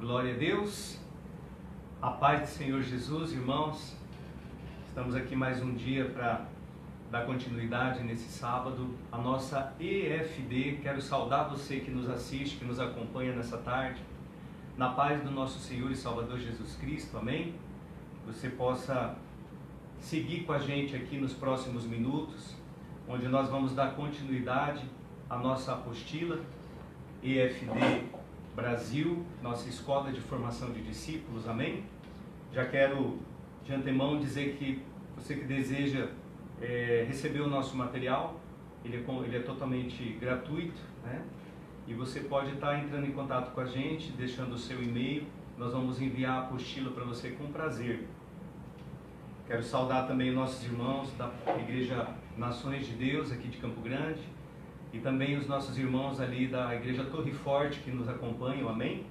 Glória a Deus, a paz do Senhor Jesus, irmãos. Estamos aqui mais um dia para dar continuidade nesse sábado, a nossa EFD. Quero saudar você que nos assiste, que nos acompanha nessa tarde, na paz do nosso Senhor e Salvador Jesus Cristo, amém? Você possa seguir com a gente aqui nos próximos minutos, onde nós vamos dar continuidade à nossa apostila EFD Brasil, nossa escola de formação de discípulos, amém? Já quero de antemão dizer que você que deseja receber o nosso material, ele é totalmente gratuito, né? E você pode estar entrando em contato com a gente, deixando o seu e-mail, nós vamos enviar a apostila para você com prazer. Quero saudar também nossos irmãos da Igreja Nações de Deus, aqui de Campo Grande, e também os nossos irmãos ali da Igreja Torre Forte que nos acompanham, amém?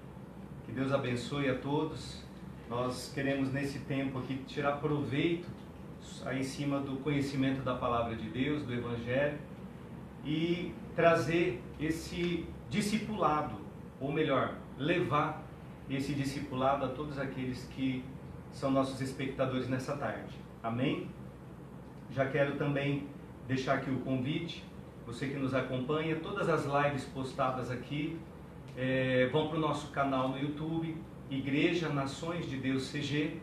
Que Deus abençoe a todos. Nós queremos nesse tempo aqui tirar proveito aí em cima do conhecimento da Palavra de Deus, do Evangelho, e trazer esse discipulado, ou melhor, levar esse discipulado a todos aqueles que são nossos espectadores nessa tarde, amém? Já quero também deixar aqui o convite. Você que nos acompanha, todas as lives postadas aqui vão para o nosso canal no YouTube, Igreja Nações de Deus CG,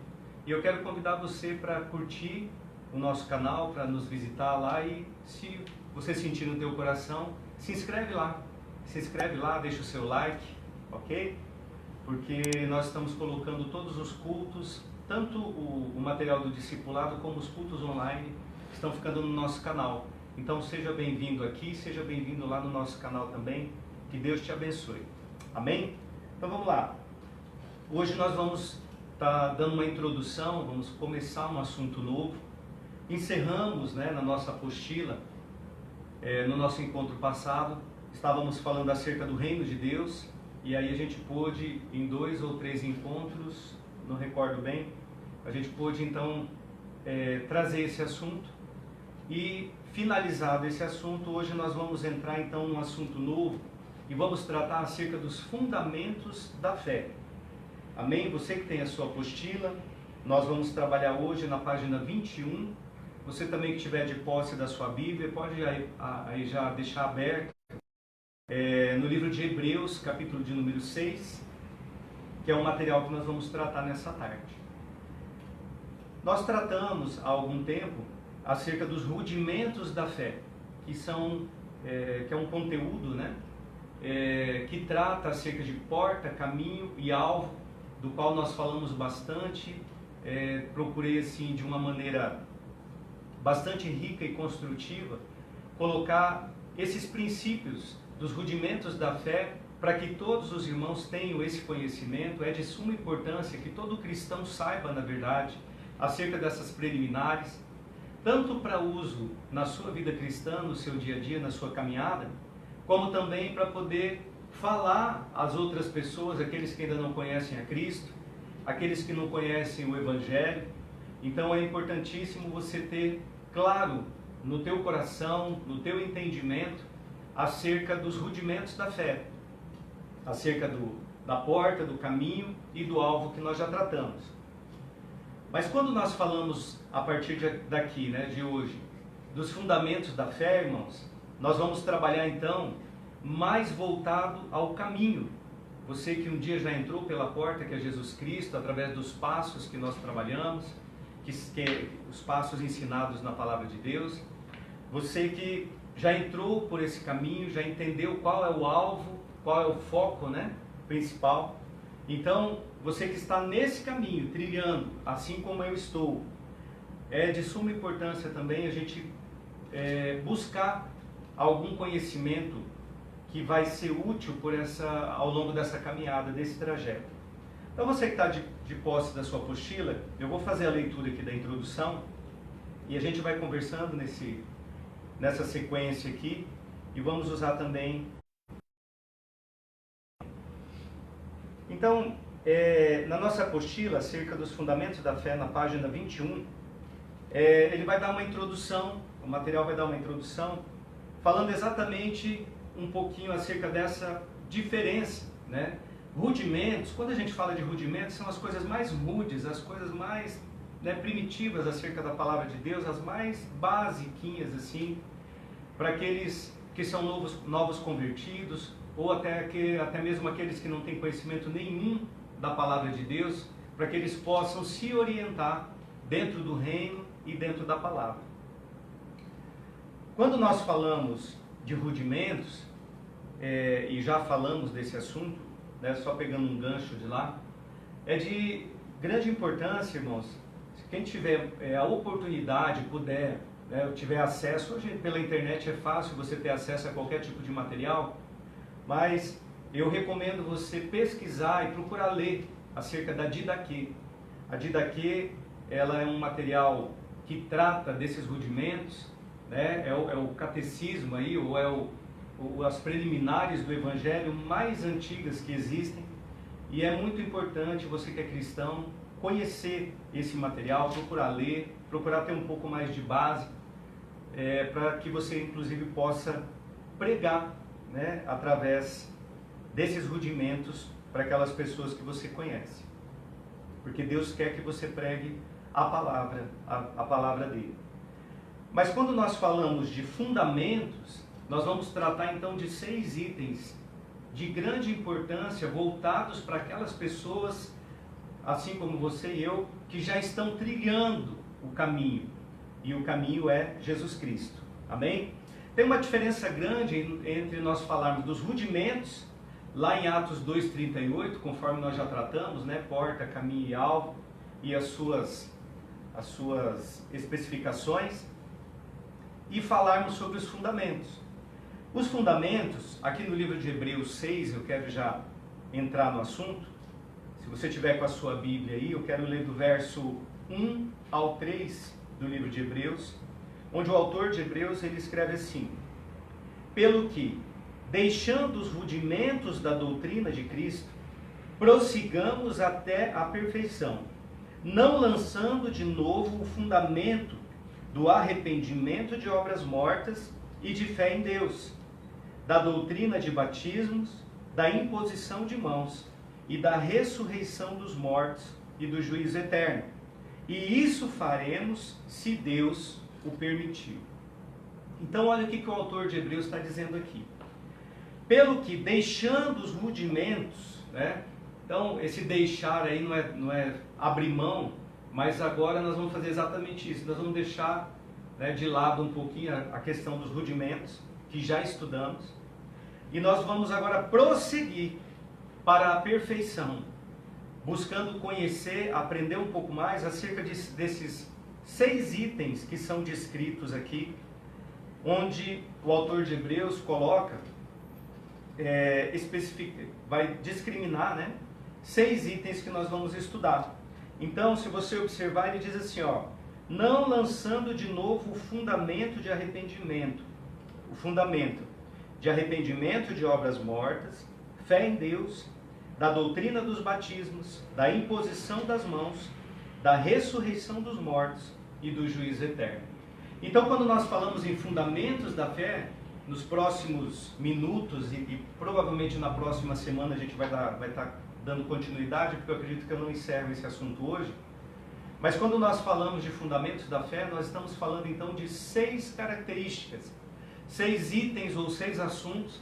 e eu quero convidar você para curtir o nosso canal, para nos visitar lá, e se você sentir no teu coração, se inscreve lá, deixa o seu like, ok? Porque nós estamos colocando todos os cultos, tanto o material do discipulado como os cultos online, estão ficando no nosso canal. Então seja bem-vindo aqui, seja bem-vindo lá no nosso canal também, que Deus te abençoe, amém? Então vamos lá, hoje nós vamos estar dando uma introdução, vamos começar um assunto novo. Encerramos, na nossa apostila, no nosso encontro passado, estávamos falando acerca do reino de Deus, e aí a gente pôde, em 2 ou 3 encontros, não recordo bem, a gente pôde então trazer esse assunto. E finalizado esse assunto, hoje nós vamos entrar então num assunto novo e vamos tratar acerca dos fundamentos da fé. Amém? Você que tem a sua apostila, nós vamos trabalhar hoje na página 21. Você também que tiver de posse da sua Bíblia, pode aí já deixar aberto no livro de Hebreus, capítulo de número 6, que é o material que nós vamos tratar nessa tarde. Nós tratamos há algum tempo acerca dos rudimentos da fé, que é um conteúdo, que trata acerca de porta, caminho e alvo, do qual nós falamos bastante. Procurei assim de uma maneira bastante rica e construtiva colocar esses princípios dos rudimentos da fé para que todos os irmãos tenham esse conhecimento. É de suma importância que todo cristão saiba, na verdade, acerca dessas preliminares, tanto para uso na sua vida cristã, no seu dia a dia, na sua caminhada, como também para poder falar às outras pessoas, aqueles que ainda não conhecem a Cristo, aqueles que não conhecem o Evangelho. Então é importantíssimo você ter claro no teu coração, no teu entendimento, acerca dos rudimentos da fé, acerca da porta, do caminho e do alvo que nós já tratamos. Mas quando nós falamos a partir daqui, de hoje, dos fundamentos da fé, irmãos, nós vamos trabalhar então mais voltado ao caminho. Você que um dia já entrou pela porta, que é Jesus Cristo, através dos passos que nós trabalhamos, que os passos ensinados na Palavra de Deus, você que já entrou por esse caminho, já entendeu qual é o alvo, qual é o foco, principal. Então, você que está nesse caminho, trilhando, assim como eu estou, é de suma importância também a gente buscar algum conhecimento que vai ser útil ao longo dessa caminhada, desse trajeto. Então, você que está de posse da sua apostila, eu vou fazer a leitura aqui da introdução e a gente vai conversando nessa sequência aqui, e vamos usar também. Então, na nossa apostila, acerca dos fundamentos da fé, na página 21, ele vai dar uma introdução, o material vai dar uma introdução, falando exatamente um pouquinho acerca dessa diferença, rudimentos, quando a gente fala de rudimentos, são as coisas mais rudes, as coisas mais primitivas acerca da palavra de Deus, as mais basiquinhas assim, para aqueles que são novos convertidos, ou até mesmo aqueles que não têm conhecimento nenhum da palavra de Deus, para que eles possam se orientar dentro do reino e dentro da palavra. Quando nós falamos de rudimentos, e já falamos desse assunto, só pegando um gancho de lá, é de grande importância, irmãos, se quem tiver a oportunidade, puder, tiver acesso, hoje pela internet é fácil você ter acesso a qualquer tipo de material, mas eu recomendo você pesquisar e procurar ler acerca da Didaquê. A Didaquê, ela é um material que trata desses rudimentos, é o catecismo aí, ou as preliminares do Evangelho mais antigas que existem, e é muito importante você que é cristão conhecer esse material, procurar ler, procurar ter um pouco mais de base, para que você inclusive possa pregar, através desses rudimentos para aquelas pessoas que você conhece, porque Deus quer que você pregue a palavra dele. Mas quando nós falamos de fundamentos, nós vamos tratar então de 6 itens de grande importância voltados para aquelas pessoas, assim como você e eu, que já estão trilhando o caminho, e o caminho é Jesus Cristo. Amém? Tem uma diferença grande entre nós falarmos dos rudimentos, lá em Atos 2,38, conforme nós já tratamos, porta, caminho e alvo, e as suas especificações, e falarmos sobre os fundamentos. Os fundamentos, aqui no livro de Hebreus 6, eu quero já entrar no assunto. Se você tiver com a sua Bíblia aí, eu quero ler do verso 1 ao 3 do livro de Hebreus, onde o autor de Hebreus ele escreve assim: pelo que, deixando os rudimentos da doutrina de Cristo, prossigamos até a perfeição, não lançando de novo o fundamento do arrependimento de obras mortas e de fé em Deus, da doutrina de batismos, da imposição de mãos e da ressurreição dos mortos e do juízo eterno. E isso faremos se Deus o permitir. Então olha o que o autor de Hebreus está dizendo aqui. Pelo que, deixando os rudimentos, então esse deixar aí não é abrir mão, mas agora nós vamos fazer exatamente isso. Nós vamos deixar de lado um pouquinho a questão dos rudimentos, que já estudamos, e nós vamos agora prosseguir para a perfeição, buscando conhecer, aprender um pouco mais acerca desses 6 itens que são descritos aqui, onde o autor de Hebreus coloca, vai discriminar 6 itens que nós vamos estudar. Então, se você observar, ele diz assim, não lançando de novo o fundamento de arrependimento, de obras mortas, fé em Deus, da doutrina dos batismos, da imposição das mãos, da ressurreição dos mortos e do juízo eterno. Então, quando nós falamos em fundamentos da fé, nos próximos minutos e provavelmente na próxima semana a gente vai estar dando continuidade, porque eu acredito que eu não encerro esse assunto hoje. Mas quando nós falamos de fundamentos da fé, nós estamos falando então de 6 características, 6 itens ou 6 assuntos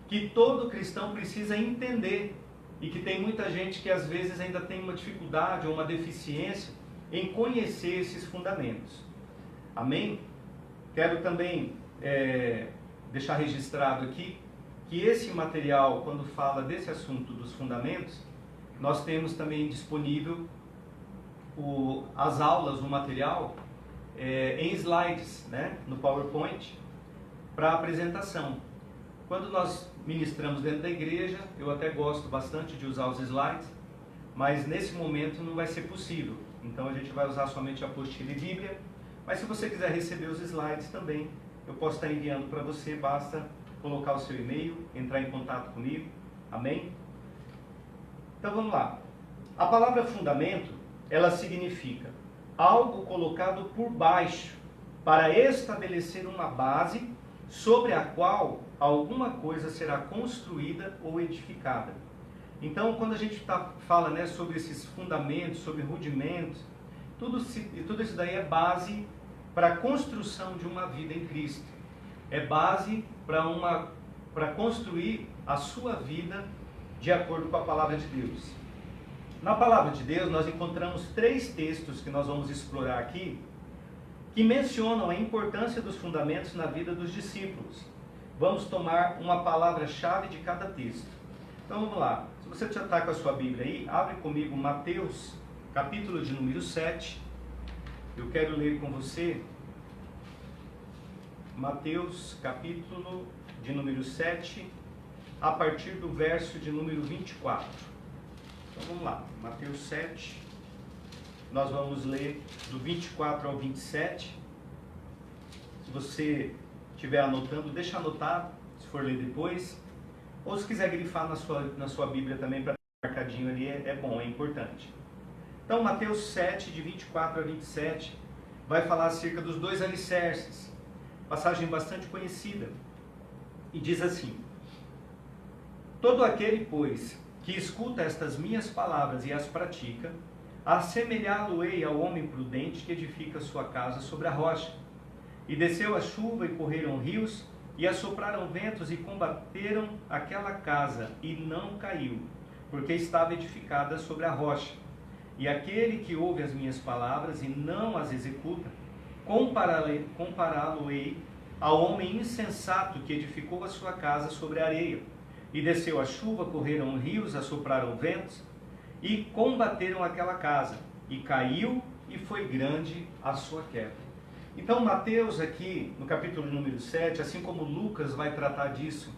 que todo cristão precisa entender, e que tem muita gente que às vezes ainda tem uma dificuldade ou uma deficiência em conhecer esses fundamentos. Amém? Quero também deixar registrado aqui que esse material, quando fala desse assunto dos fundamentos, nós temos também disponível as aulas, o material em slides, no PowerPoint, para apresentação. Quando nós ministramos dentro da igreja, eu até gosto bastante de usar os slides, mas nesse momento não vai ser possível. Então a gente vai usar somente a apostila e Bíblia, mas se você quiser receber os slides também, eu posso estar enviando para você, basta colocar o seu e-mail, entrar em contato comigo, amém? Então vamos lá. A palavra fundamento, ela significa algo colocado por baixo para estabelecer uma base sobre a qual alguma coisa será construída ou edificada. Então, quando a gente fala, né, sobre esses fundamentos, sobre rudimentos, tudo isso daí é base para a construção de uma vida em Cristo. É base para construir a sua vida de acordo com a palavra de Deus. Na palavra de Deus, nós encontramos 3 textos que nós vamos explorar aqui, que mencionam a importância dos fundamentos na vida dos discípulos. Vamos tomar uma palavra-chave de cada texto. Então vamos lá. Se você já está com a sua Bíblia aí, abre comigo Mateus, capítulo de número 7. Eu quero ler com você Mateus, capítulo de número 7, a partir do verso de número 24. Então vamos lá, Mateus 7, nós vamos ler do 24 ao 27. Se você estiver anotando, deixa anotado, se for ler depois. Ou se quiser grifar na sua Bíblia também, para marcadinho ali, é bom, é importante. Então Mateus 7, de 24 a 27, vai falar acerca dos 2 alicerces. Passagem bastante conhecida. E diz assim: todo aquele, pois, que escuta estas minhas palavras e as pratica, assemelhá-lo-ei ao homem prudente que edifica sua casa sobre a rocha. E desceu a chuva, e correram rios, e assopraram ventos, e combateram aquela casa, e não caiu, porque estava edificada sobre a rocha. E aquele que ouve as minhas palavras e não as executa, compará-lo-ei ao homem insensato que edificou a sua casa sobre a areia. E desceu a chuva, correram rios, assopraram ventos, e combateram aquela casa, e caiu, e foi grande a sua queda. Então Mateus aqui, no capítulo número 7, assim como Lucas vai tratar disso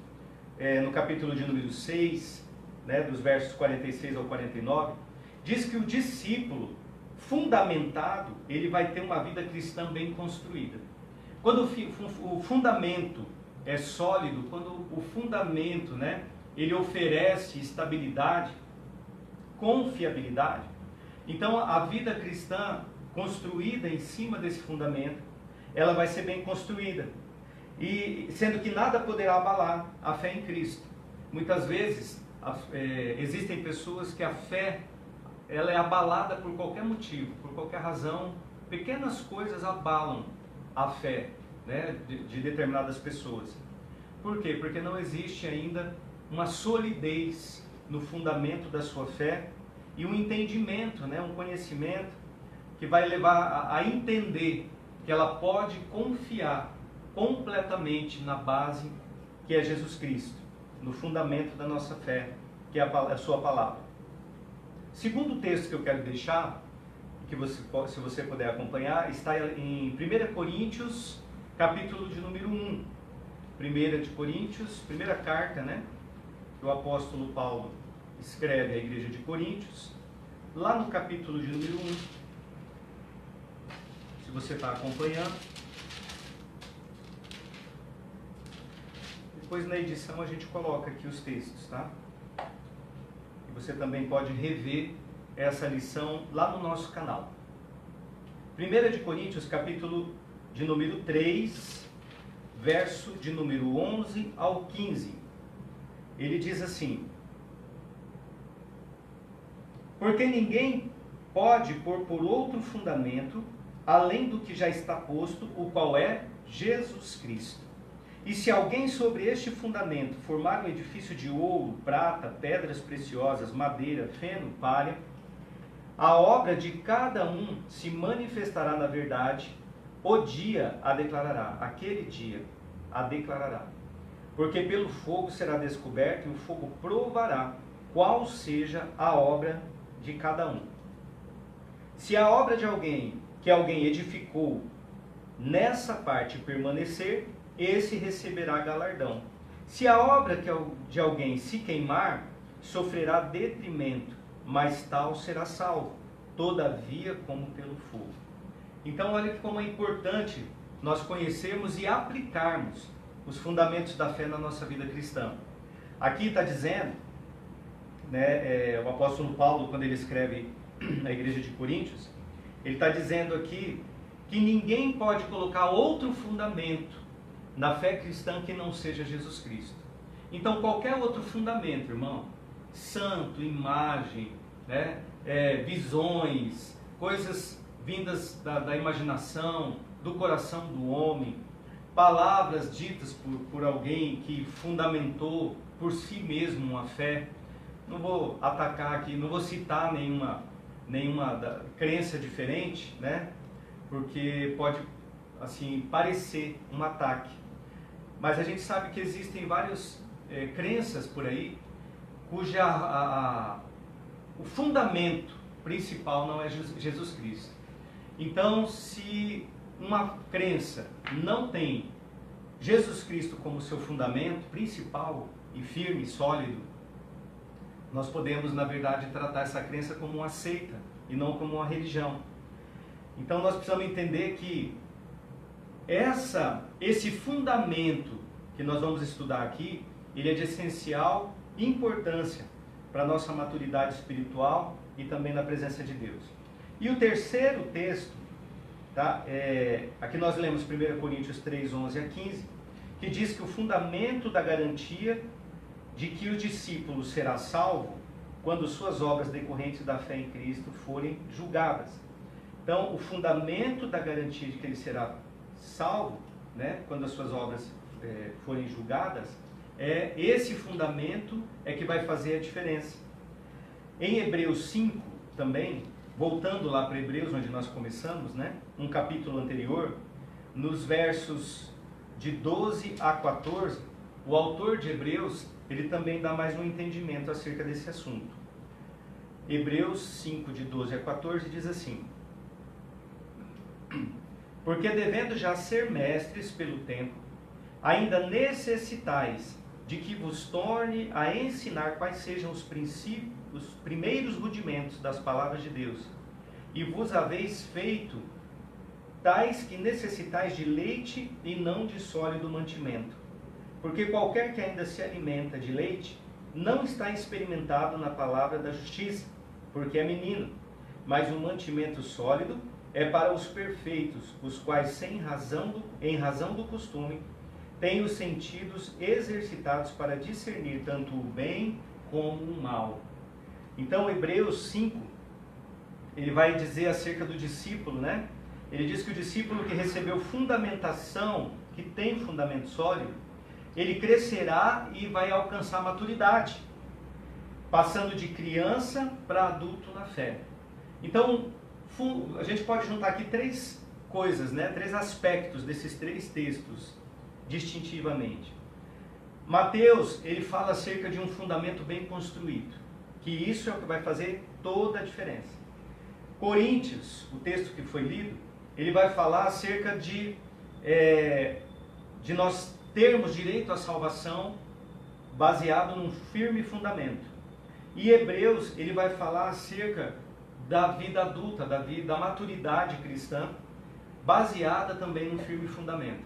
no capítulo de número 6, né, dos versos 46 ao 49, diz que o discípulo fundamentado, ele vai ter uma vida cristã bem construída. Quando o fundamento é sólido, quando o fundamento, né, ele oferece estabilidade, confiabilidade, então a vida cristã construída em cima desse fundamento, ela vai ser bem construída. E sendo que nada poderá abalar a fé em Cristo. Muitas vezes existem pessoas que a fé ela é abalada por qualquer motivo, por qualquer razão. Pequenas coisas abalam a fé, né, de determinadas pessoas. Por quê? Porque não existe ainda uma solidez no fundamento da sua fé e um entendimento, né, um conhecimento que vai levar a entender que ela pode confiar completamente na base que é Jesus Cristo, no fundamento da nossa fé, que é a sua palavra. Segundo texto que eu quero deixar, que se você puder acompanhar, está em 1 Coríntios, capítulo de número 1. 1 de Coríntios, primeira carta, né, que o apóstolo Paulo escreve à igreja de Coríntios, lá no capítulo de número 1, se você está acompanhando. Depois na edição a gente coloca aqui os textos, tá? E você também pode rever essa lição lá no nosso canal. 1 de Coríntios, capítulo de número 3, verso de número 11 ao 15. Ele diz assim: porque ninguém pode pôr por outro fundamento, além do que já está posto, o qual é Jesus Cristo. E se alguém sobre este fundamento formar um edifício de ouro, prata, pedras preciosas, madeira, feno, palha, a obra de cada um se manifestará na verdade, o dia a declarará, aquele dia a declarará. Porque pelo fogo será descoberto, e o fogo provará qual seja a obra de cada um. Se a obra de alguém, que alguém edificou, nessa parte permanecer, esse receberá galardão. Se a obra de alguém se queimar, sofrerá detrimento, mas tal será salvo, todavia como pelo fogo. Então olha como é importante nós conhecermos e aplicarmos os fundamentos da fé na nossa vida cristã. Aqui está dizendo, né, o apóstolo Paulo, quando ele escreve na igreja de Coríntios, ele está dizendo aqui que ninguém pode colocar outro fundamento na fé cristã que não seja Jesus Cristo. Então qualquer outro fundamento, irmão, santo, imagem, né? Visões, coisas vindas da imaginação, do coração do homem, palavras ditas por alguém que fundamentou por si mesmo uma fé. Não vou atacar aqui, não vou citar nenhuma crença diferente, né? Porque pode assim parecer um ataque. Mas a gente sabe que existem várias crenças por aí cuja o fundamento principal não é Jesus Cristo. Então, se uma crença não tem Jesus Cristo como seu fundamento principal e firme, sólido, nós podemos, na verdade, tratar essa crença como uma seita e não como uma religião. Então, nós precisamos entender que esse fundamento que nós vamos estudar aqui, ele é de essencial importância para a nossa maturidade espiritual e também na presença de Deus. E o terceiro texto, tá? Aqui nós lemos 1 Coríntios 3, 11 a 15, que diz que o fundamento da garantia de que o discípulo será salvo quando suas obras decorrentes da fé em Cristo forem julgadas. Então, o fundamento da garantia de que ele será salvo, né, quando as suas obras forem julgadas, esse fundamento que vai fazer a diferença. Em Hebreus 5 também, voltando lá para Hebreus, onde nós começamos, né, um capítulo anterior, nos versos de 12 a 14, o autor de Hebreus, ele também dá mais um entendimento acerca desse assunto. Hebreus 5, de 12 a 14, diz assim: porque devendo já ser mestres pelo tempo, ainda necessitais de que vos torne a ensinar quais sejam os princípios, os primeiros rudimentos das palavras de Deus, e vos haveis feito tais que necessitais de leite e não de sólido mantimento. Porque qualquer que ainda se alimenta de leite, não está experimentado na palavra da justiça, porque é menino. Mas o mantimento sólido é para os perfeitos, os quais, em razão do costume, têm os sentidos exercitados para discernir tanto o bem como o mal. Então, Hebreus 5, ele vai dizer acerca do discípulo, né? Ele diz que o discípulo que recebeu fundamentação, que tem fundamento sólido, ele crescerá e vai alcançar maturidade, passando de criança para adulto na fé. Então, a gente pode juntar aqui três coisas, né? Três aspectos desses três textos, distintivamente. Mateus, ele fala acerca de um fundamento bem construído, que isso é o que vai fazer toda a diferença. Coríntios, o texto que foi lido, ele vai falar acerca de nós termos direito à salvação baseado num firme fundamento. E Hebreus, ele vai falar acerca da vida adulta, da maturidade cristã, baseada também num firme fundamento.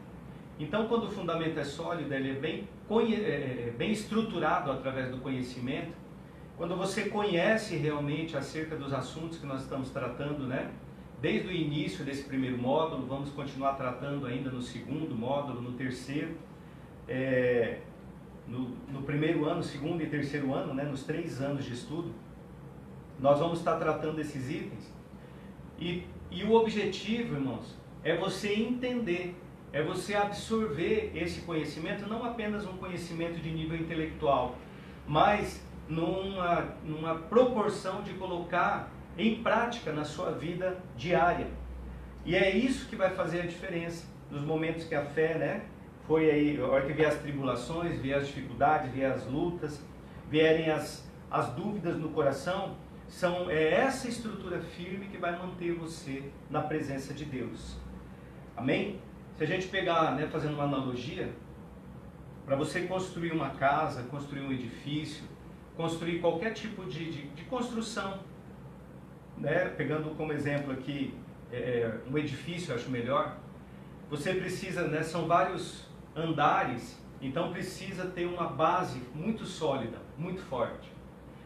Então, quando o fundamento é sólido, ele é bem estruturado através do conhecimento. Quando você conhece realmente acerca dos assuntos que nós estamos tratando, né? Desde o início desse primeiro módulo, vamos continuar tratando ainda no segundo módulo, no terceiro, no primeiro ano, segundo e terceiro ano, né? Nos 3 anos de estudo, nós vamos estar tratando esses itens. E o objetivo, irmãos, é você entender, é você absorver esse conhecimento, não apenas um conhecimento de nível intelectual, mas numa proporção de colocar em prática na sua vida diária. E é isso que vai fazer a diferença nos momentos que a fé, né, foi aí, a hora que vier as tribulações, vier as dificuldades, vier as lutas, vierem as dúvidas no coração, é essa estrutura firme que vai manter você na presença de Deus. Amém? Se a gente pegar, né, fazendo uma analogia, para você construir uma casa, construir um edifício, construir qualquer tipo de construção, né, pegando como exemplo aqui um edifício, eu acho melhor, você precisa, né, são vários andares, então precisa ter uma base muito sólida, muito forte.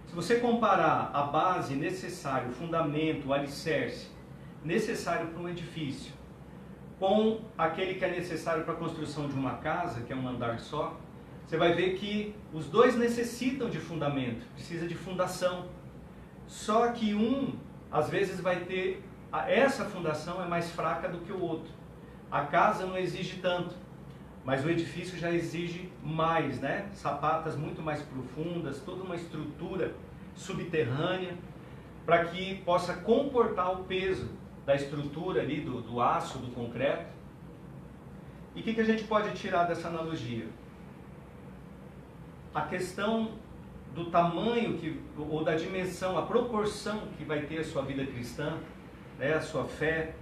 Se você comparar a base necessária, o fundamento, o alicerce necessário para um edifício, com aquele que é necessário para a construção de uma casa, que é um andar só, você vai ver que os dois necessitam de fundamento, precisa de fundação. Só que um, às vezes, vai ter, essa fundação é mais fraca do que o outro. A casa não exige tanto, mas o edifício já exige mais, né? Sapatas muito mais profundas, toda uma estrutura subterrânea, para que possa comportar o peso da estrutura ali, do aço, do concreto. E o que a gente pode tirar dessa analogia? A questão do tamanho ou da dimensão, a proporção que vai ter a sua vida cristã, né, a sua fé,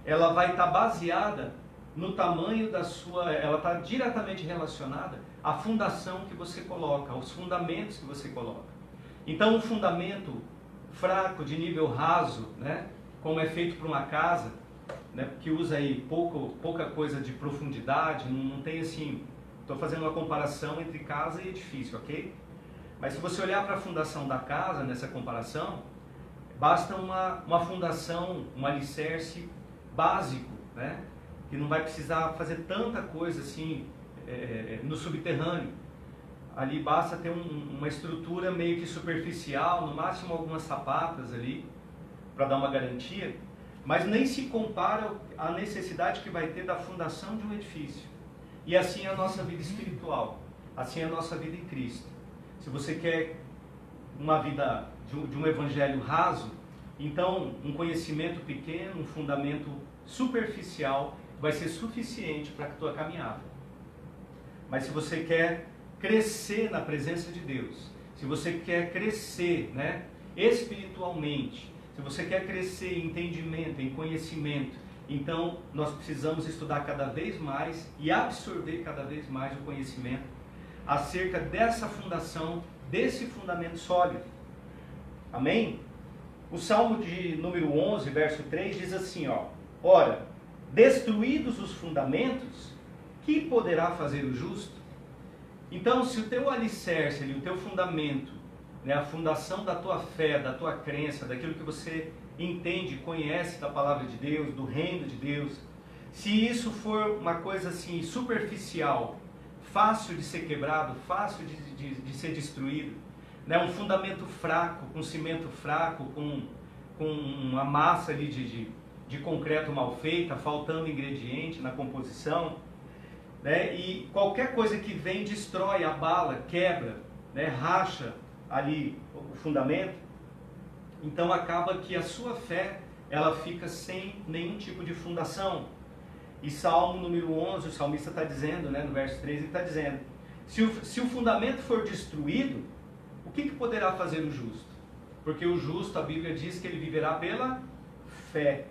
ela vai estar baseada no tamanho da sua, ela está diretamente relacionada à fundação que você coloca, aos fundamentos que você coloca. Então, um fundamento fraco, de nível raso, né, como é feito para uma casa, né, que usa aí pouca coisa de profundidade, não tem assim, estou fazendo uma comparação entre casa e edifício, ok? Mas se você olhar para a fundação da casa, nessa comparação, basta uma fundação, um alicerce básico, né? Que não vai precisar fazer tanta coisa assim no subterrâneo. Ali basta ter uma estrutura meio que superficial, no máximo algumas sapatas ali, para dar uma garantia, mas nem se compara à necessidade que vai ter da fundação de um edifício. E assim é a nossa vida espiritual, assim é a nossa vida em Cristo. Se você quer uma vida de um evangelho raso, então um conhecimento pequeno, um fundamento superficial vai ser suficiente para a tua caminhada. Mas se você quer crescer na presença de Deus, se você quer crescer, né, espiritualmente, se você quer crescer em entendimento, em conhecimento, então nós precisamos estudar cada vez mais e absorver cada vez mais o conhecimento acerca dessa fundação, desse fundamento sólido. Amém? O Salmo de número 11, verso 3 diz assim, ó: ora, destruídos os fundamentos, que poderá fazer o justo? Então, se o teu alicerce, o teu fundamento, né, a fundação da tua fé, da tua crença, daquilo que você entende, conhece da palavra de Deus, do reino de Deus, se isso for uma coisa assim superficial, fácil de ser quebrado, fácil de ser destruído, né, um fundamento fraco, com cimento fraco, com uma massa ali de concreto mal feita, faltando ingrediente na composição, né, e qualquer coisa que vem destrói, abala, quebra, né, racha ali o fundamento, então acaba que a sua fé ela fica sem nenhum tipo de fundação. E Salmo número 11, o salmista está dizendo, né, no verso 3, ele está dizendo, se o fundamento for destruído, o que poderá fazer o justo? Porque o justo, a Bíblia diz que ele viverá pela fé.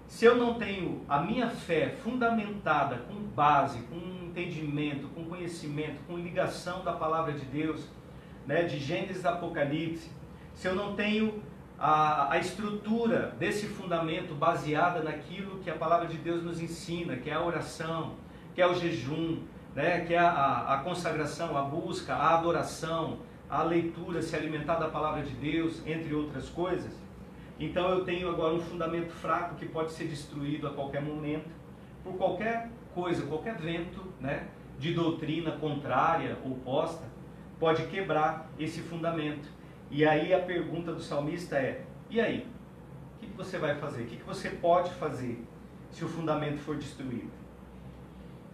Se eu não tenho a minha fé fundamentada com base, com entendimento, com conhecimento, com ligação da palavra de Deus, né, de Gênesis a Apocalipse, se eu não tenho a estrutura desse fundamento baseada naquilo que a palavra de Deus nos ensina, que é a oração, que é o jejum, né, que é a consagração, a busca, a adoração, a leitura, se alimentar da palavra de Deus, entre outras coisas, então eu tenho agora um fundamento fraco que pode ser destruído a qualquer momento, por qualquer coisa, qualquer vento, né, de doutrina contrária, oposta, pode quebrar esse fundamento. E aí a pergunta do salmista é, e aí? O que você vai fazer? O que você pode fazer se o fundamento for destruído?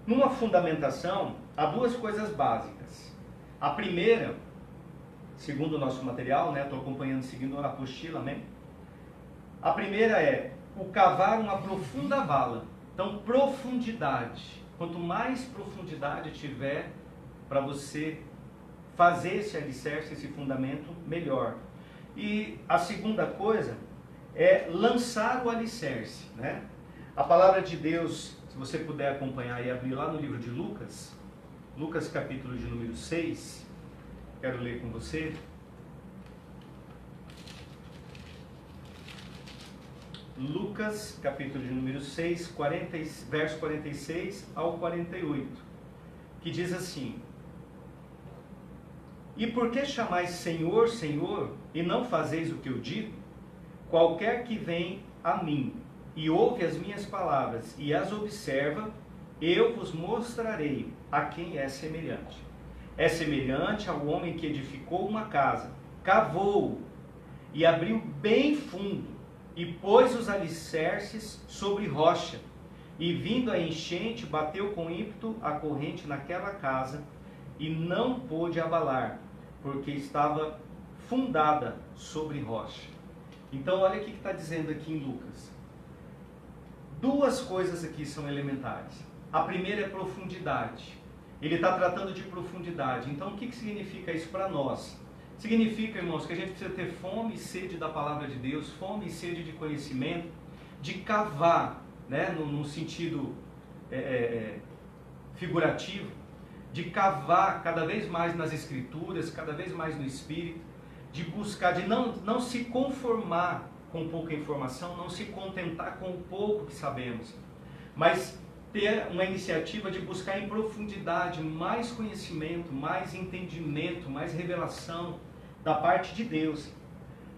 Numa fundamentação, há duas coisas básicas. A primeira, segundo o nosso material, né, estou acompanhando, seguindo a apostila, amém? A primeira é o cavar uma profunda vala. Então, profundidade. Quanto mais profundidade tiver para você fazer esse alicerce, esse fundamento, melhor. E a segunda coisa é lançar o alicerce, né? A palavra de Deus, se você puder acompanhar e abrir lá no livro de Lucas, Lucas capítulo de número 6, quero ler com você. Lucas capítulo de número 6, verso 46 ao 48, que diz assim: e por que chamais Senhor, Senhor, e não fazeis o que eu digo? Qualquer que vem a mim e ouve as minhas palavras e as observa, eu vos mostrarei a quem é semelhante. é semelhante ao homem que edificou uma casa, cavou e abriu bem fundo, e pôs os alicerces sobre rocha. E vindo a enchente, bateu com ímpeto a corrente naquela casa, e não pôde abalar, porque estava fundada sobre rocha. Então olha o que está dizendo aqui em Lucas. Duas coisas aqui são elementares. A primeira é profundidade. Ele está tratando de profundidade. Então o que significa isso para nós? Significa, irmãos, que a gente precisa ter fome e sede da palavra de Deus, fome e sede de conhecimento, de cavar, né, num sentido figurativo, de cavar cada vez mais nas Escrituras, cada vez mais no Espírito, de buscar, de não se conformar com pouca informação, não se contentar com o pouco que sabemos, mas ter uma iniciativa de buscar em profundidade mais conhecimento, mais entendimento, mais revelação da parte de Deus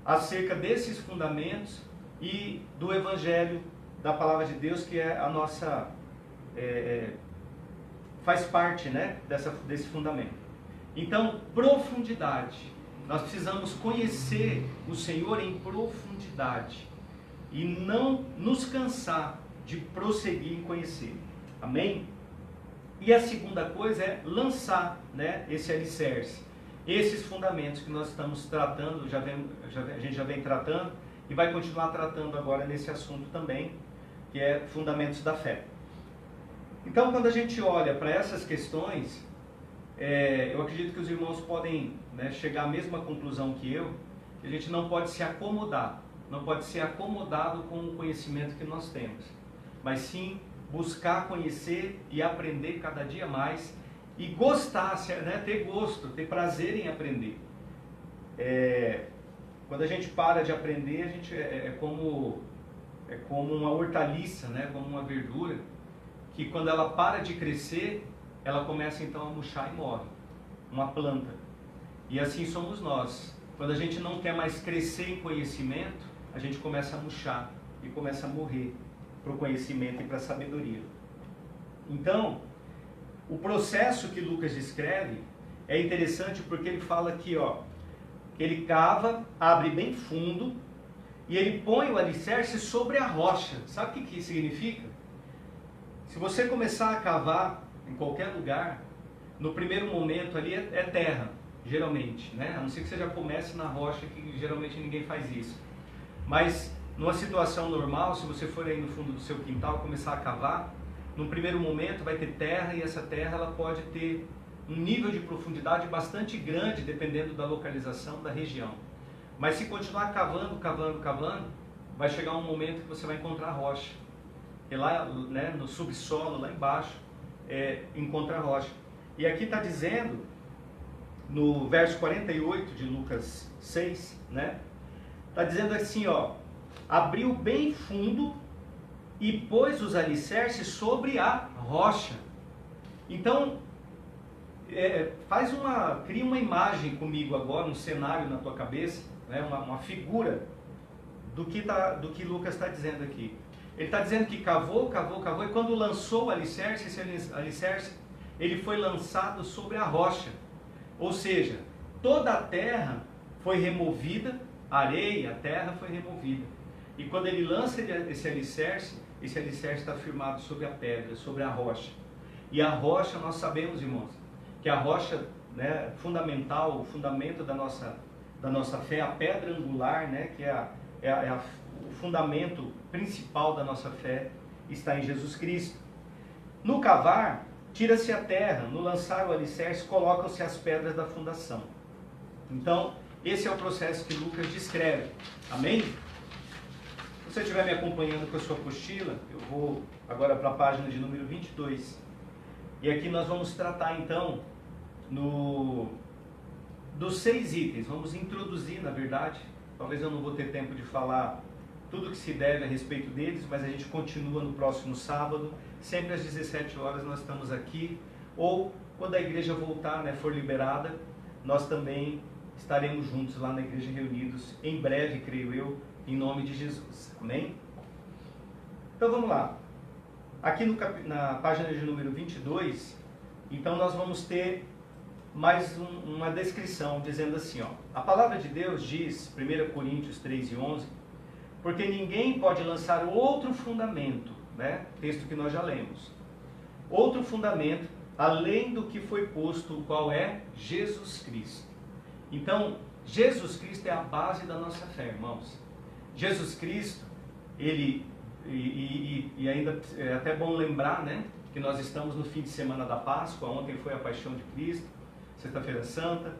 acerca desses fundamentos e do Evangelho da Palavra de Deus, que é a nossa faz parte, né, desse fundamento. Então, profundidade. Nós precisamos conhecer o Senhor em profundidade e não nos cansar de prosseguir em conhecer. Amém? E a segunda coisa é lançar, né, esse alicerce, esses fundamentos que nós estamos tratando, a gente já vem tratando e vai continuar tratando agora nesse assunto também, que é fundamentos da fé. Então, quando a gente olha para essas questões, eu acredito que os irmãos podem, né, chegar à mesma conclusão que eu, que a gente não pode se acomodar, não pode ser acomodado com o conhecimento que nós temos, mas sim buscar conhecer e aprender cada dia mais e gostar, né, ter gosto, ter prazer em aprender. Quando a gente para de aprender, a gente é como uma hortaliça, né, como uma verdura, que quando ela para de crescer, ela começa então a murchar e morre, uma planta. E assim somos nós. Quando a gente não quer mais crescer em conhecimento, a gente começa a murchar e começa a morrer para o conhecimento e para a sabedoria. Então, o processo que Lucas descreve é interessante porque ele fala aqui, que ele cava, abre bem fundo e ele põe o alicerce sobre a rocha. Sabe o que significa? Se você começar a cavar em qualquer lugar, no primeiro momento ali é terra, geralmente, né? A não ser que você já comece na rocha, que geralmente ninguém faz isso. Mas numa situação normal, se você for aí no fundo do seu quintal começar a cavar, no primeiro momento vai ter terra, e essa terra ela pode ter um nível de profundidade bastante grande, dependendo da localização da região. Mas se continuar cavando, vai chegar um momento que você vai encontrar rocha. E lá, né, no subsolo, lá embaixo, encontra rocha. E aqui está dizendo, no verso 48 de Lucas 6, né, está dizendo assim, abriu bem fundo e pôs os alicerces sobre a rocha. Então, cria uma imagem comigo agora, um cenário na tua cabeça, né, uma figura do que Lucas está dizendo aqui. Ele está dizendo que cavou, e quando lançou o alicerce, esse alicerce, ele foi lançado sobre a rocha. Ou seja, toda a terra foi removida, a areia, a terra foi removida. E quando ele lança esse alicerce está firmado sobre a pedra, sobre a rocha. E a rocha, nós sabemos, irmãos, que a rocha, né, fundamental, o fundamento da nossa fé, a pedra angular, né, que o fundamento principal da nossa fé, está em Jesus Cristo. No cavar, tira-se a terra, no lançar o alicerce, colocam-se as pedras da fundação. Então, esse é o processo que Lucas descreve. Amém? Se você estiver me acompanhando com a sua apostila, eu vou agora para a página de número 22. E aqui nós vamos tratar então dos 6 itens. Vamos introduzir, na verdade. Talvez eu não vou ter tempo de falar tudo que se deve a respeito deles, mas a gente continua no próximo sábado. Sempre às 17 horas nós estamos aqui. Ou quando a igreja voltar, né, for liberada, nós também estaremos juntos lá na igreja reunidos em breve, creio eu, em nome de Jesus. Amém? Então vamos lá. Aqui na página de número 22, então nós vamos ter mais uma descrição, dizendo assim, ó, a palavra de Deus diz, 1 Coríntios 3:11, porque ninguém pode lançar outro fundamento, né? Texto que nós já lemos. Outro fundamento, além do que foi posto, o qual é Jesus Cristo. Então, Jesus Cristo é a base da nossa fé, irmãos. Jesus Cristo, ele, e ainda é até bom lembrar, né, que nós estamos no fim de semana da Páscoa. Ontem foi a Paixão de Cristo, Sexta-feira Santa,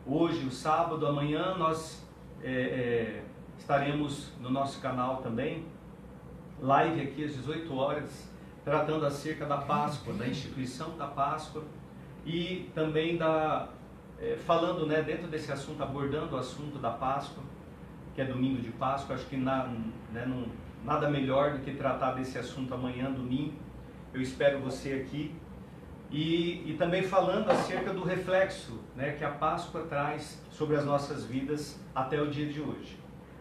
hoje o sábado, amanhã nós estaremos no nosso canal também, live aqui às 18 horas, tratando acerca da Páscoa, da instituição da Páscoa e também falando, né, dentro desse assunto, abordando o assunto da Páscoa, que é domingo de Páscoa. Acho que nada melhor do que tratar desse assunto amanhã, domingo. Eu espero você aqui. E também falando acerca do reflexo, né, que a Páscoa traz sobre as nossas vidas até o dia de hoje.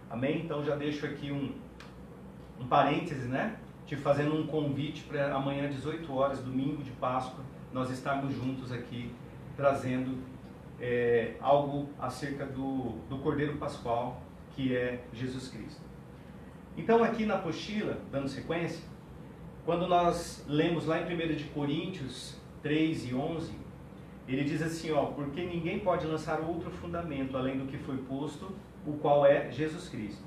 Amém? Então já deixo aqui um parêntese, né, te fazendo um convite para amanhã, 18 horas, domingo de Páscoa, nós estarmos juntos aqui, trazendo algo acerca do Cordeiro Pascual, que é Jesus Cristo. Então aqui na apostila, dando sequência, quando nós lemos lá em 1 de Coríntios 3:11, ele diz assim, ó, porque ninguém pode lançar outro fundamento além do que foi posto, o qual é Jesus Cristo.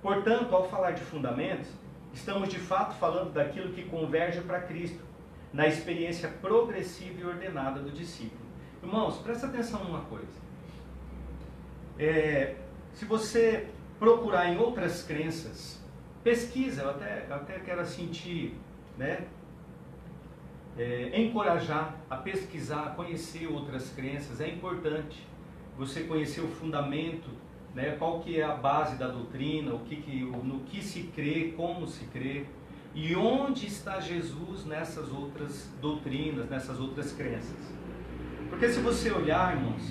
Portanto, ao falar de fundamentos, estamos de fato falando daquilo que converge para Cristo, na experiência progressiva e ordenada do discípulo. Irmãos, presta atenção numa coisa. Se você procurar em outras crenças, pesquisa, eu até quero sentir, né, encorajar a pesquisar, a conhecer outras crenças. É importante você conhecer o fundamento, né, qual que é a base da doutrina, no que se crê, como se crê, e onde está Jesus nessas outras doutrinas, nessas outras crenças. Porque se você olhar, irmãos,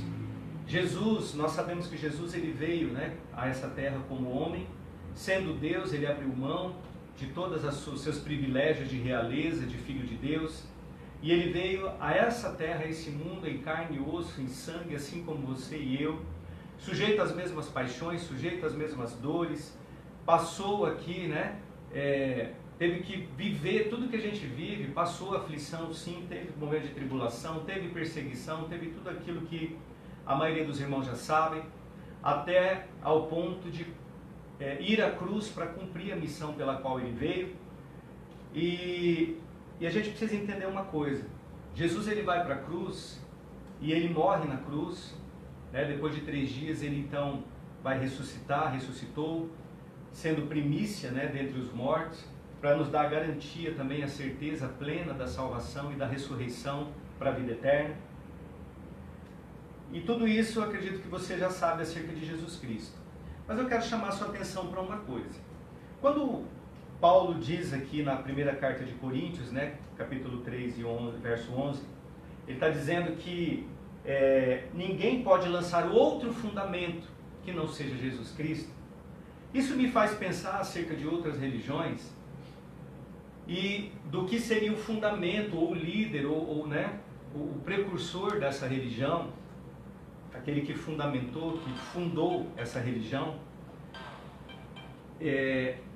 Jesus, nós sabemos que Jesus ele veio, né, a essa terra como homem, sendo Deus, ele abriu mão de todos os seus privilégios de realeza, de filho de Deus, e ele veio a essa terra, a esse mundo, em carne e osso, em sangue, assim como você e eu, sujeito às mesmas paixões, sujeito às mesmas dores, passou aqui, né, teve que viver tudo que a gente vive, passou aflição, sim, teve momento de tribulação, teve perseguição, teve tudo aquilo que a maioria dos irmãos já sabem, até ao ponto de ir à cruz para cumprir a missão pela qual ele veio. E a gente precisa entender uma coisa: Jesus ele vai para a cruz e ele morre na cruz, né? Depois de 3 dias ele então vai ressuscitou, sendo primícia, né, dentre os mortos, para nos dar a garantia também, a certeza plena da salvação e da ressurreição para a vida eterna. E tudo isso eu acredito que você já sabe acerca de Jesus Cristo. Mas eu quero chamar a sua atenção para uma coisa. Quando Paulo diz aqui na primeira carta de Coríntios, né, capítulo 3, verso 11, ele está dizendo que ninguém pode lançar outro fundamento que não seja Jesus Cristo. Isso me faz pensar acerca de outras religiões e do que seria o fundamento, ou o líder, né, o precursor dessa religião, aquele que fundamentou, que fundou essa religião.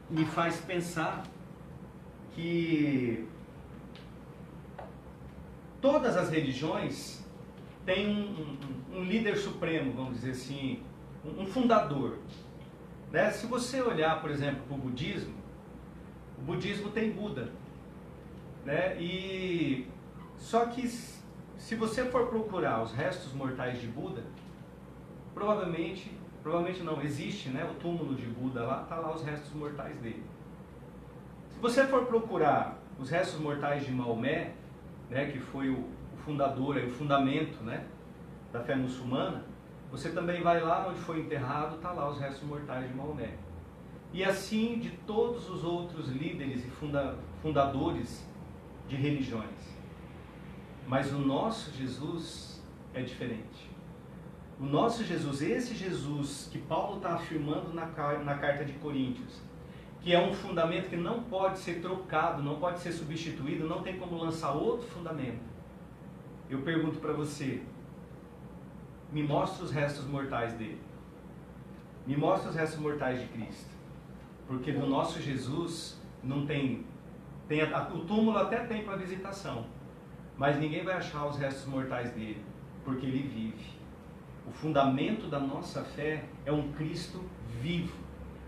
Me faz pensar que todas as religiões têm um líder supremo, vamos dizer assim, um fundador, né? Se você olhar, por exemplo, para o budismo tem Buda, né? E só que se você for procurar os restos mortais de Buda, provavelmente não, existe, né, o túmulo de Buda lá, está lá os restos mortais dele. Se você for procurar os restos mortais de Maomé, né, que foi o fundador, o fundamento, né, da fé muçulmana, você também vai lá onde foi enterrado, está lá os restos mortais de Maomé. E assim de todos os outros líderes e fundadores de religiões. Mas o nosso Jesus é diferente. O nosso Jesus, esse Jesus que Paulo está afirmando na carta de Coríntios, que é um fundamento que não pode ser trocado, não pode ser substituído, não tem como lançar outro fundamento. Eu pergunto para você, me mostra os restos mortais dele. Me mostra os restos mortais de Cristo. Porque do nosso Jesus não tem o túmulo até tem para visitação, mas ninguém vai achar os restos mortais dele, porque ele vive. O fundamento da nossa fé é um Cristo vivo.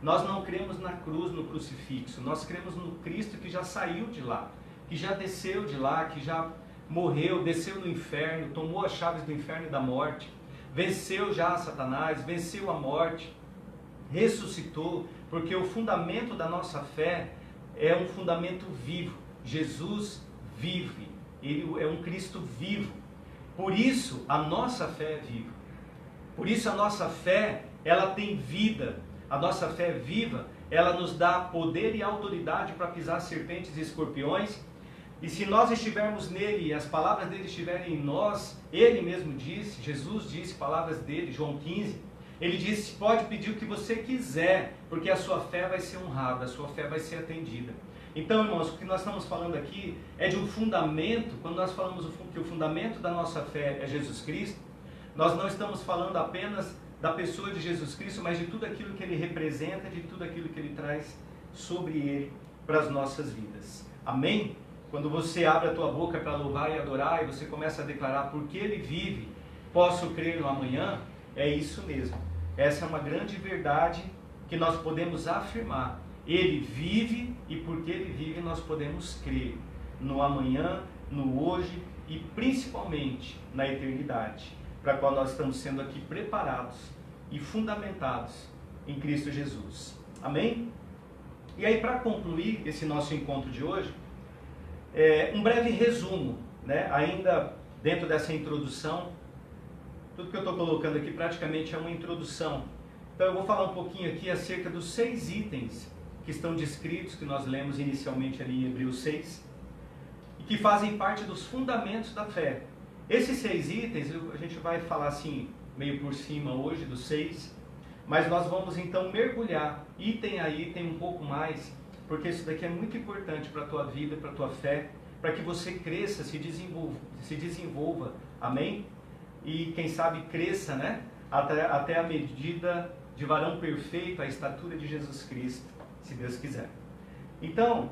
Nós não cremos na cruz, no crucifixo, nós cremos no Cristo que já saiu de lá, que já desceu de lá, que já morreu, desceu no inferno, tomou as chaves do inferno e da morte, venceu já Satanás, venceu a morte, ressuscitou, porque o fundamento da nossa fé é um fundamento vivo. Jesus vive, ele é um Cristo vivo. Por isso a nossa fé é viva. Por isso a nossa fé, ela tem vida. A nossa fé viva, ela nos dá poder e autoridade para pisar serpentes e escorpiões. E se nós estivermos nele e as palavras dele estiverem em nós, ele mesmo disse, Jesus disse, palavras dele, João 15, ele disse, pode pedir o que você quiser, porque a sua fé vai ser honrada, a sua fé vai ser atendida. Então, irmãos, o que nós estamos falando aqui é de um fundamento. Quando nós falamos que o fundamento da nossa fé é Jesus Cristo, nós não estamos falando apenas da pessoa de Jesus Cristo, mas de tudo aquilo que ele representa, de tudo aquilo que ele traz sobre ele para as nossas vidas. Amém? Quando você abre a tua boca para louvar e adorar, e você começa a declarar, porque ele vive, posso crer no amanhã, é isso mesmo. Essa é uma grande verdade que nós podemos afirmar. Ele vive, e porque ele vive nós podemos crer no amanhã, no hoje e principalmente na eternidade, para a qual nós estamos sendo aqui preparados e fundamentados em Cristo Jesus. Amém? E aí, para concluir esse nosso encontro de hoje, um breve resumo, né? Ainda dentro dessa introdução. Tudo que eu estou colocando aqui praticamente é uma introdução. Então eu vou falar um pouquinho aqui acerca dos 6 itens que estão descritos, que nós lemos inicialmente ali em Hebreus 6, e que fazem parte dos fundamentos da fé. Esses 6 itens, a gente vai falar assim, meio por cima hoje dos 6, mas nós vamos então mergulhar, item a item, um pouco mais, porque isso daqui é muito importante para a tua vida, para a tua fé, para que você cresça, se desenvolva, amém? E quem sabe cresça, né? Até a medida de varão perfeito, a estatura de Jesus Cristo, se Deus quiser. Então,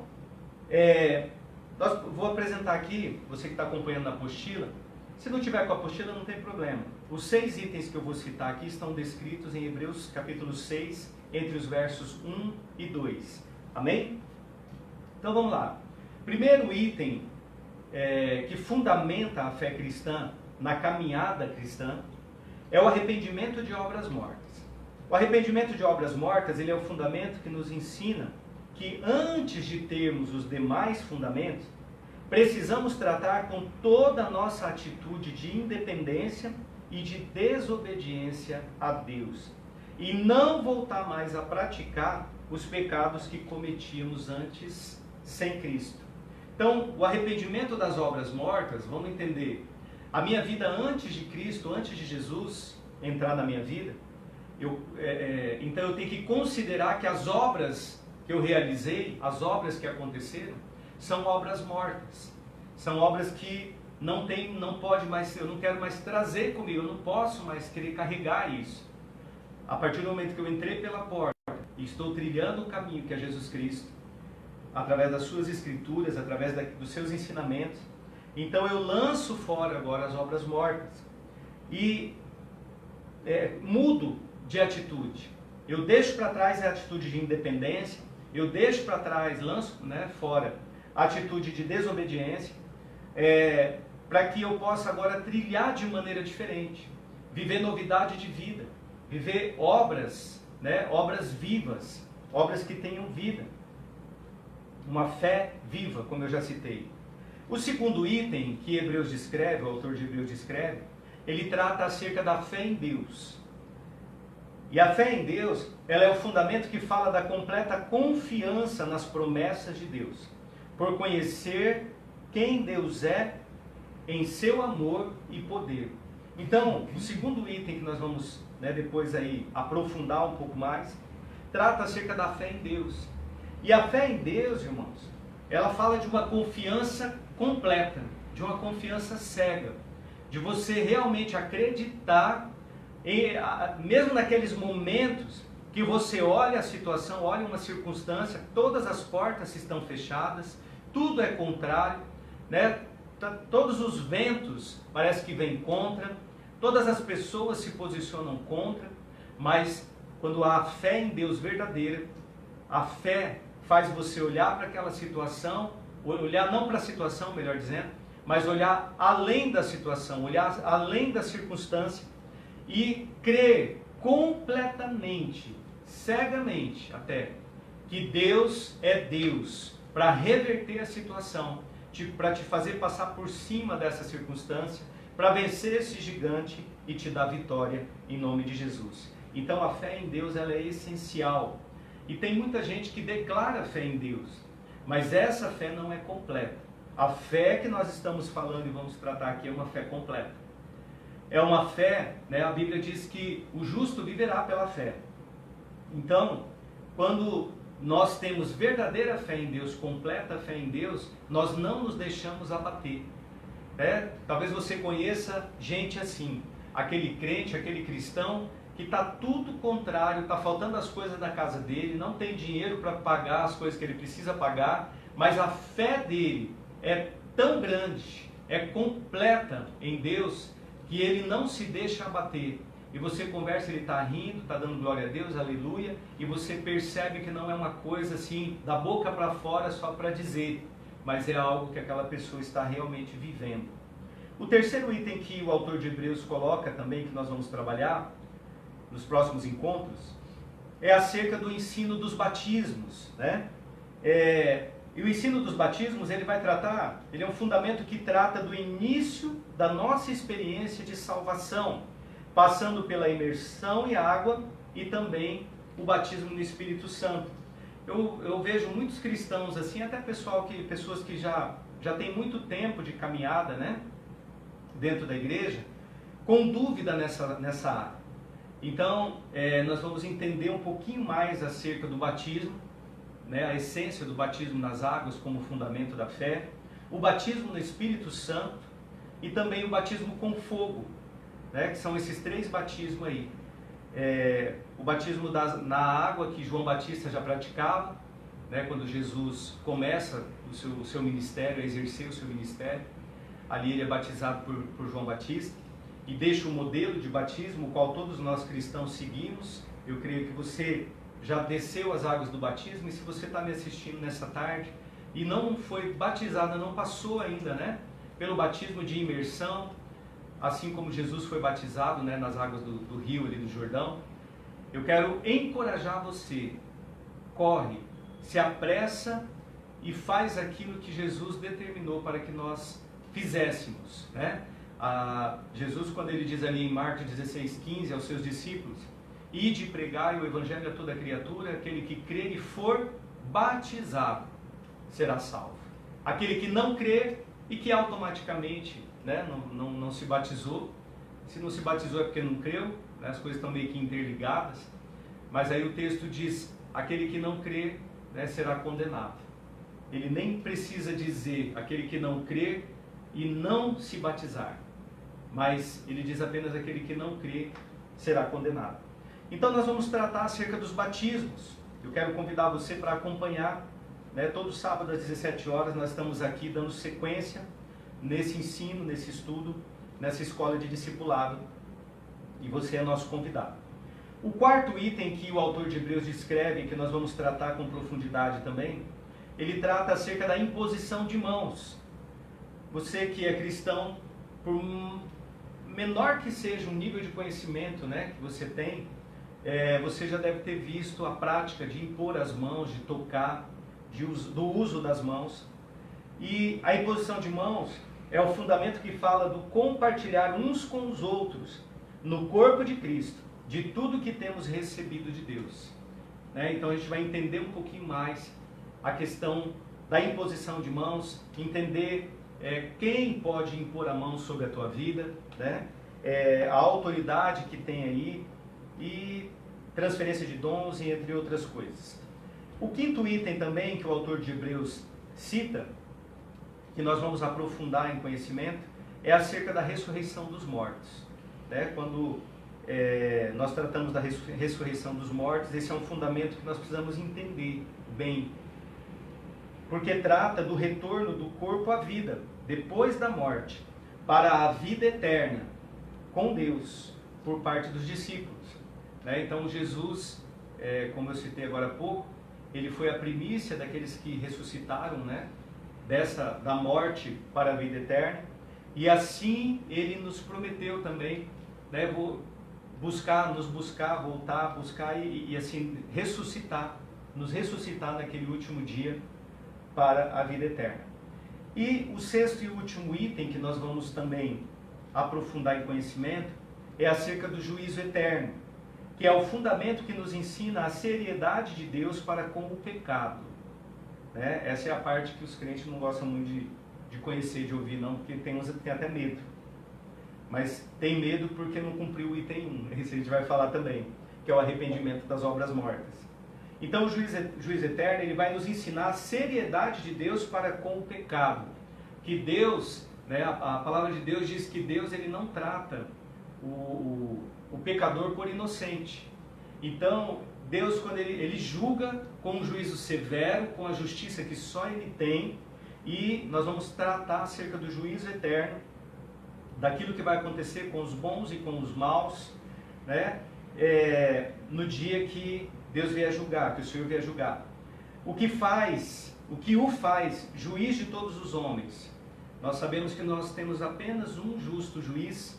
vou apresentar aqui, você que está acompanhando na apostila. Se não tiver com a apostila, não tem problema. Os 6 itens que eu vou citar aqui estão descritos em Hebreus capítulo 6, entre os versos 1 e 2. Amém? Então vamos lá. Primeiro item que fundamenta a fé cristã, na caminhada cristã, é o arrependimento de obras mortas. O arrependimento de obras mortas, ele é o fundamento que nos ensina que antes de termos os demais fundamentos, precisamos tratar com toda a nossa atitude de independência e de desobediência a Deus, e não voltar mais a praticar os pecados que cometíamos antes sem Cristo. Então, o arrependimento das obras mortas, vamos entender, a minha vida antes de Cristo, antes de Jesus entrar na minha vida, então eu tenho que considerar que as obras que eu realizei, as obras que aconteceram, são obras mortas. São obras que não pode mais, eu não quero mais trazer comigo, eu não posso mais querer carregar isso. A partir do momento que eu entrei pela porta e estou trilhando o caminho que é Jesus Cristo, através das suas escrituras, através dos seus ensinamentos, então eu lanço fora agora as obras mortas e mudo de atitude. Eu deixo para trás a atitude de independência, eu deixo para trás, lanço fora a atitude de desobediência, para que eu possa agora trilhar de maneira diferente, viver novidade de vida, viver obras, obras vivas, obras que tenham vida, uma fé viva, como eu já citei. O segundo item que Hebreus descreve, o autor de Hebreus descreve, ele trata acerca da fé em Deus. E a fé em Deus, ela é o fundamento que fala da completa confiança nas promessas de Deus, por conhecer quem Deus é em seu amor e poder. Então, o segundo item que nós vamos depois aí aprofundar um pouco mais, trata acerca da fé em Deus. E a fé em Deus, irmãos, ela fala de uma confiança completa, de uma confiança cega, de você realmente acreditar mesmo naqueles momentos que você olha a situação, olha uma circunstância, todas as portas estão fechadas, tudo é contrário, né? Todos os ventos parece que vêm contra, todas as pessoas se posicionam contra, mas quando há fé em Deus verdadeira, a fé faz você olhar para aquela situação, olhar não para a situação, melhor dizendo, mas olhar além da situação, olhar além da circunstância e crer completamente, cegamente até, que Deus é Deus para reverter a situação, para te fazer passar por cima dessa circunstância, para vencer esse gigante e te dar vitória em nome de Jesus. Então a fé em Deus ela é essencial. E tem muita gente que declara fé em Deus, mas essa fé não é completa. A fé que nós estamos falando e vamos tratar aqui é uma fé completa. É uma fé, né, a Bíblia diz que o justo viverá pela fé. Então, quando nós temos verdadeira fé em Deus, completa fé em Deus, nós não nos deixamos abater. Talvez você conheça gente assim, aquele crente, aquele cristão que está tudo contrário, está faltando as coisas na casa dele, não tem dinheiro para pagar as coisas que ele precisa pagar, mas a fé dele é tão grande, é completa em Deus, que ele não se deixa abater. E você conversa, ele está rindo, está dando glória a Deus, aleluia, e você percebe que não é uma coisa assim, da boca para fora só para dizer, mas é algo que aquela pessoa está realmente vivendo. O terceiro item que o autor de Hebreus coloca também, que nós vamos trabalhar nos próximos encontros, é acerca do ensino dos batismos, né? E o ensino dos batismos, ele é um fundamento que trata do início da nossa experiência de salvação, passando pela imersão em água e também o batismo no Espírito Santo. Eu vejo muitos cristãos assim, até pessoas que já têm muito tempo de caminhada, né, dentro da igreja, com dúvida nessa área. Então, nós vamos entender um pouquinho mais acerca do batismo, né, a essência do batismo nas águas como fundamento da fé, o batismo no Espírito Santo e também o batismo com fogo, né, que são esses três batismos aí. O batismo na água que João Batista já praticava, né, quando Jesus começa o seu ministério, a exercer o seu ministério, ali ele é batizado por João Batista e deixa o modelo de batismo, o qual todos nós cristãos seguimos. Eu creio que você já desceu as águas do batismo, e se você está me assistindo nessa tarde e não foi batizado, não passou ainda, né, pelo batismo de imersão, assim como Jesus foi batizado, né, nas águas do rio ali do Jordão, eu quero encorajar você, corre, se apressa e faz aquilo que Jesus determinou para que nós fizéssemos, né? Jesus, quando ele diz ali em Marcos 16:15 aos seus discípulos, ide pregai o evangelho a toda criatura, aquele que crer e for batizado será salvo. Aquele que não crer e que automaticamente, né, não se batizou, se não se batizou é porque não creu, né, as coisas estão meio que interligadas, mas aí o texto diz, aquele que não crer, né, será condenado. Ele nem precisa dizer aquele que não crer e não se batizar, mas ele diz apenas aquele que não crê será condenado. Então nós vamos tratar acerca dos batismos. Eu quero convidar você para acompanhar, né, todo sábado às 17 horas nós estamos aqui dando sequência nesse ensino, nesse estudo, nessa escola de discipulado, e você é nosso convidado. O quarto item que o autor de Hebreus descreve, que nós vamos tratar com profundidade também, ele trata acerca da imposição de mãos. Você que é cristão, por menor que seja o nível de conhecimento, né, que você tem, você já deve ter visto a prática de impor as mãos, de tocar, do uso das mãos. E a imposição de mãos é o fundamento que fala do compartilhar uns com os outros no corpo de Cristo, de tudo que temos recebido de Deus, né? Então a gente vai entender um pouquinho mais a questão da imposição de mãos, entender quem pode impor a mão sobre a tua vida, né? A autoridade que tem aí e transferência de dons, e entre outras coisas. O quinto item também que o autor de Hebreus cita, que nós vamos aprofundar em conhecimento, é acerca da ressurreição dos mortos, né? Quando nós tratamos da ressurreição dos mortos. Esse é um fundamento que nós precisamos entender bem, porque trata do retorno do corpo à vida, depois da morte, para a vida eterna, com Deus, por parte dos discípulos. Então Jesus, como eu citei agora há pouco, ele foi a primícia daqueles que ressuscitaram, da morte para a vida eterna, e assim ele nos prometeu também, nos buscar, voltar, buscar e assim nos ressuscitar naquele último dia para a vida eterna. E o sexto e último item que nós vamos também aprofundar em conhecimento é acerca do juízo eterno, que é o fundamento que nos ensina a seriedade de Deus para com o pecado. Essa é a parte que os crentes não gostam muito de conhecer, de ouvir, não, porque tem até medo. Mas tem medo porque não cumpriu o item 1, esse a gente vai falar também, que é o arrependimento das obras mortas. Então o juiz eterno, ele vai nos ensinar a seriedade de Deus para com o pecado. Que Deus, a palavra de Deus diz que Deus ele não trata o pecador por inocente. Então Deus, quando ele julga com um juízo severo, com a justiça que só ele tem, e nós vamos tratar acerca do juízo eterno, daquilo que vai acontecer com os bons e com os maus, no dia que Deus vier julgar, que o Senhor vier julgar. O que o faz juiz de todos os homens? Nós sabemos que nós temos apenas um justo juiz,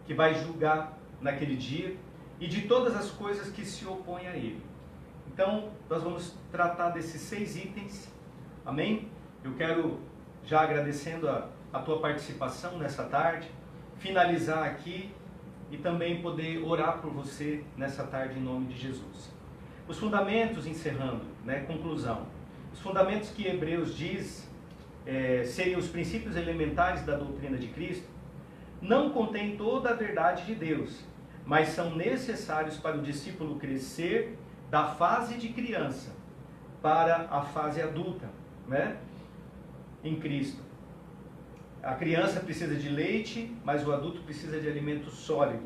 que vai julgar naquele dia, e de todas as coisas que se opõem a ele. Então, nós vamos tratar desses 6 itens, amém? Eu quero, já agradecendo a tua participação nessa tarde, finalizar aqui e também poder orar por você nessa tarde em nome de Jesus. Os fundamentos, encerrando, conclusão. Os fundamentos que Hebreus diz seriam os princípios elementares da doutrina de Cristo, não contêm toda a verdade de Deus, mas são necessários para o discípulo crescer da fase de criança para a fase adulta, em Cristo. A criança precisa de leite, mas o adulto precisa de alimento sólido.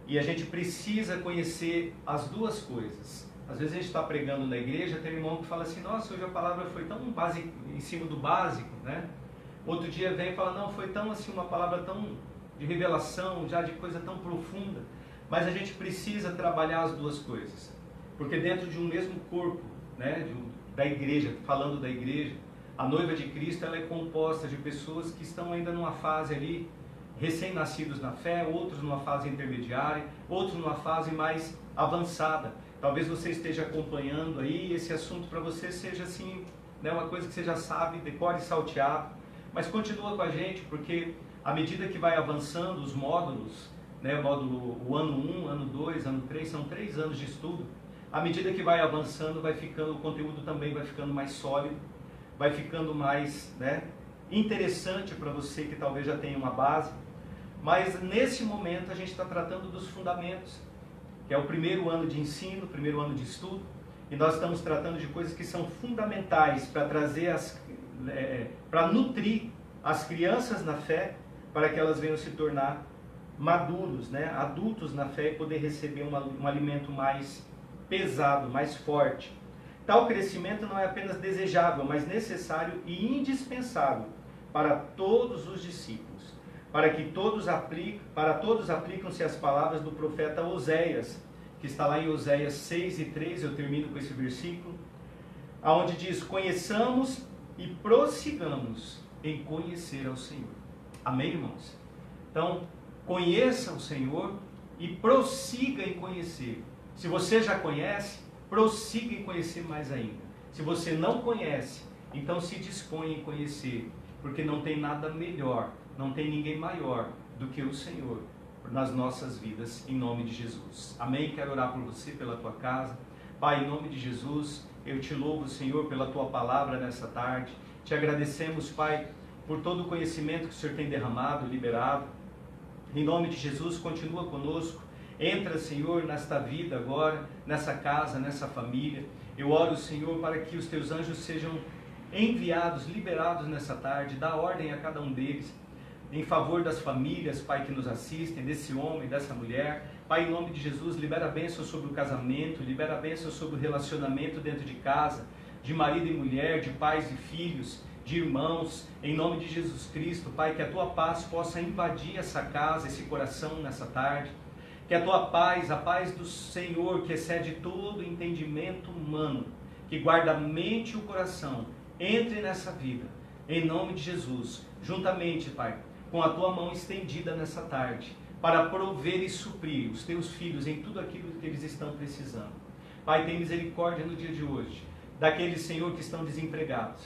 E a gente precisa conhecer as duas coisas. Às vezes a gente está pregando na igreja, tem um irmão que fala assim, nossa, hoje a palavra foi tão básica, em cima do básico, Outro dia vem e fala, não, foi tão assim, uma palavra tão de revelação, já de coisa tão profunda. Mas a gente precisa trabalhar as duas coisas. Porque dentro de um mesmo corpo, da igreja, falando da igreja, a noiva de Cristo ela é composta de pessoas que estão ainda numa fase ali, recém-nascidos na fé, outros numa fase intermediária, outros numa fase mais avançada. Talvez você esteja acompanhando aí, esse assunto para você seja assim, uma coisa que você já sabe, decore salteado, mas continua com a gente, porque à medida que vai avançando os módulos, o ano 1, ano 2, ano 3, são 3 anos de estudo, à medida que vai avançando, o conteúdo também vai ficando mais sólido, vai ficando mais interessante para você que talvez já tenha uma base, mas nesse momento a gente está tratando dos fundamentos, que é o primeiro ano de ensino, o primeiro ano de estudo, e nós estamos tratando de coisas que são fundamentais para trazer para nutrir as crianças na fé, para que elas venham se tornar maduros, adultos na fé e poder receber um alimento mais pesado, mais forte. Tal crescimento não é apenas desejável, mas necessário e indispensável para todos os discípulos, para todos aplicam-se as palavras do profeta Oséias, que está lá em Oséias 6:3, eu termino com esse versículo, onde diz, conheçamos e prossigamos em conhecer ao Senhor. Amém, irmãos? Então, conheça o Senhor e prossiga em conhecer. Se você já conhece, prossiga em conhecer mais ainda. Se você não conhece, então se disponha em conhecer, porque não tem nada melhor, não tem ninguém maior do que o Senhor nas nossas vidas, em nome de Jesus. Amém? Quero orar por você, pela tua casa. Pai, em nome de Jesus, eu te louvo, Senhor, pela tua palavra nessa tarde. Te agradecemos, Pai, por todo o conhecimento que o Senhor tem derramado, liberado. Em nome de Jesus, continua conosco. Entra, Senhor, nesta vida agora, nessa casa, nessa família. Eu oro, Senhor, para que os teus anjos sejam enviados, liberados nessa tarde. Dá ordem a cada um deles, em favor das famílias, Pai, que nos assistem, desse homem, dessa mulher. Pai, em nome de Jesus, libera a bênção sobre o casamento, libera a bênção sobre o relacionamento dentro de casa, de marido e mulher, de pais e filhos, de irmãos, em nome de Jesus Cristo. Pai, que a Tua paz possa invadir essa casa, esse coração nessa tarde. Que a Tua paz, a paz do Senhor, que excede todo entendimento humano, que guarda a mente e o coração, entre nessa vida, em nome de Jesus, juntamente, Pai, com a Tua mão estendida nessa tarde, para prover e suprir os Teus filhos em tudo aquilo que eles estão precisando. Pai, tem misericórdia no dia de hoje, daqueles, Senhor, que estão desempregados.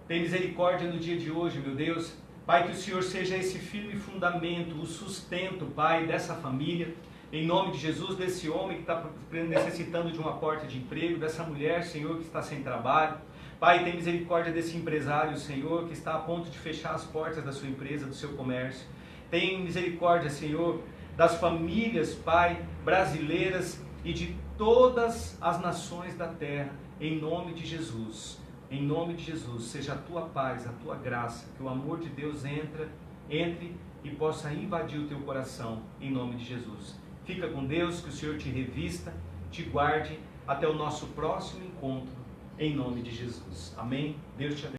Tem misericórdia no dia de hoje, meu Deus. Pai, que o Senhor seja esse firme fundamento, o sustento, Pai, dessa família, em nome de Jesus, desse homem que está necessitando de uma porta de emprego, dessa mulher, Senhor, que está sem trabalho. Pai, tem misericórdia desse empresário, Senhor, que está a ponto de fechar as portas da sua empresa, do seu comércio. Tem misericórdia, Senhor, das famílias, Pai, brasileiras e de todas as nações da terra, em nome de Jesus. Em nome de Jesus, seja a Tua paz, a Tua graça, que o amor de Deus entre e possa invadir o teu coração, em nome de Jesus. Fica com Deus, que o Senhor te revista, te guarde, até o nosso próximo encontro, em nome de Jesus. Amém? Deus te abençoe.